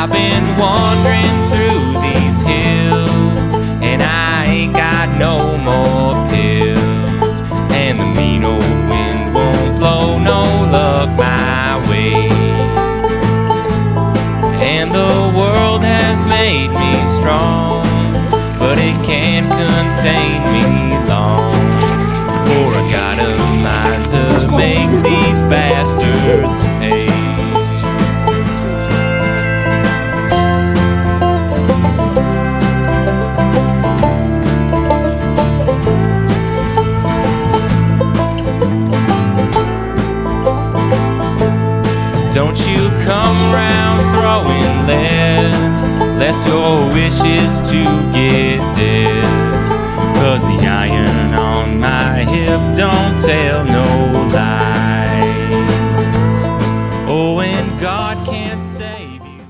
I've been wandering through these hills, and I ain't got no more pills, and the mean old wind won't blow no luck my way. And the world has made me strong, but it can't contain me long, for I got a mind to make these bastards pay. Don't you come round throwing lead, lest your wish is to get dead. 'Cause the iron on my hip don't tell no lies. Oh, and God can't save you.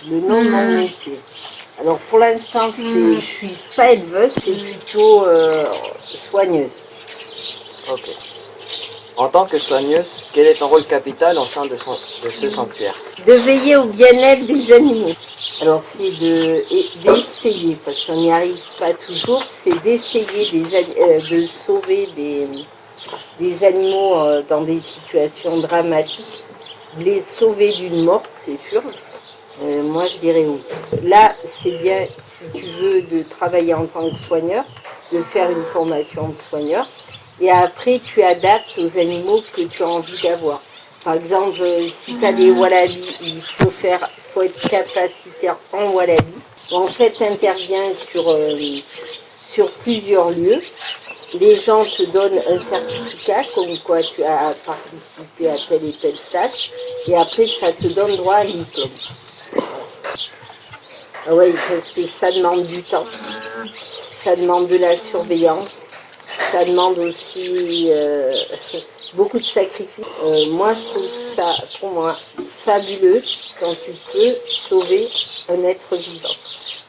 Le nom de mon métier. Alors pour l'instant, je suis pas éleveuse, c'est plutôt soigneuse. Ok. En tant que soigneuse, quel est ton rôle capital au sein de ce sanctuaire? De veiller au bien-être des animaux. Alors c'est d'essayer, parce qu'on n'y arrive pas toujours, c'est d'essayer de sauver des animaux dans des situations dramatiques, de les sauver d'une mort, c'est sûr. Moi je dirais oui. Là c'est bien, si tu veux, de travailler en tant que soigneur, de faire une formation de soigneur, et après tu adaptes aux animaux que tu as envie d'avoir. Par exemple, si tu as des wallabies, il faut être capacitaire en wallaby. En fait, tu interviens sur plusieurs lieux. Les gens te donnent un certificat comme quoi tu as participé à telle et telle tâche, et après ça te donne droit à un diplôme. Ah oui, parce que ça demande du temps, ça demande de la surveillance, ça demande aussi beaucoup de sacrifices. Moi, je trouve ça, pour moi, fabuleux quand tu peux sauver un être vivant,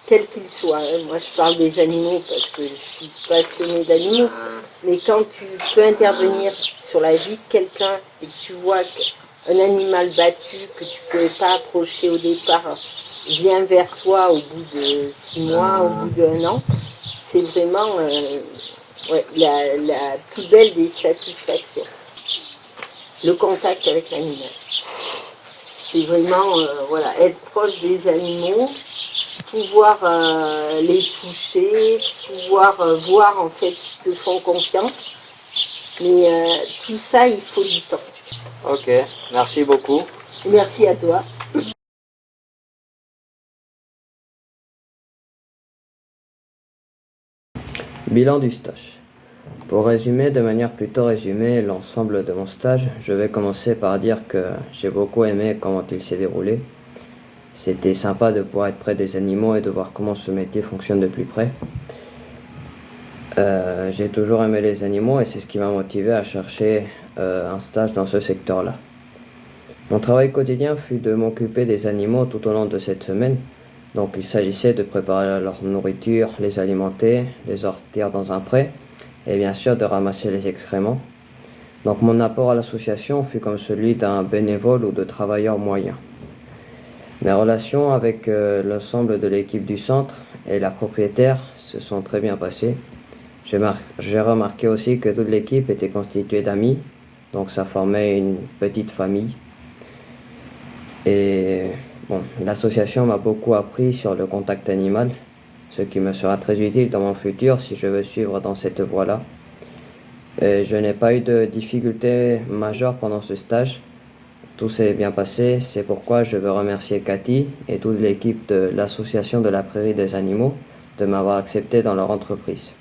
quel qu'il soit. Moi, je parle des animaux parce que je suis passionnée d'animaux, mais quand tu peux intervenir sur la vie de quelqu'un et que tu vois qu'un animal battu que tu ne pouvais pas approcher au départ vient vers toi au bout de 6 mois, au bout d'1 an, c'est vraiment la plus belle des satisfactions. Le contact avec l'animal. C'est vraiment être proche des animaux, pouvoir les toucher, pouvoir voir en fait qu'ils te font confiance. Mais tout ça, il faut du temps. Ok, merci beaucoup. Merci à toi. Bilan du stage. Pour résumer de manière plutôt résumée l'ensemble de mon stage, je vais commencer par dire que j'ai beaucoup aimé comment il s'est déroulé. C'était sympa de pouvoir être près des animaux et de voir comment ce métier fonctionne de plus près. J'ai toujours aimé les animaux et c'est ce qui m'a motivé à chercher un stage dans ce secteur-là. Mon travail quotidien fut de m'occuper des animaux tout au long de cette semaine. Donc il s'agissait de préparer leur nourriture, les alimenter, les sortir dans un pré et bien sûr de ramasser les excréments. Donc mon apport à l'association fut comme celui d'un bénévole ou de travailleur moyen. Mes relations avec l'ensemble de l'équipe du centre et la propriétaire se sont très bien passées. J'ai remarqué aussi que toute l'équipe était constituée d'amis, donc ça formait une petite famille. Et bon, l'association m'a beaucoup appris sur le contact animal, ce qui me sera très utile dans mon futur si je veux suivre dans cette voie-là. Je n'ai pas eu de difficultés majeures pendant ce stage. Tout s'est bien passé, c'est pourquoi je veux remercier Cathy et toute l'équipe de l'association de la Prairie des Animaux de m'avoir accepté dans leur entreprise.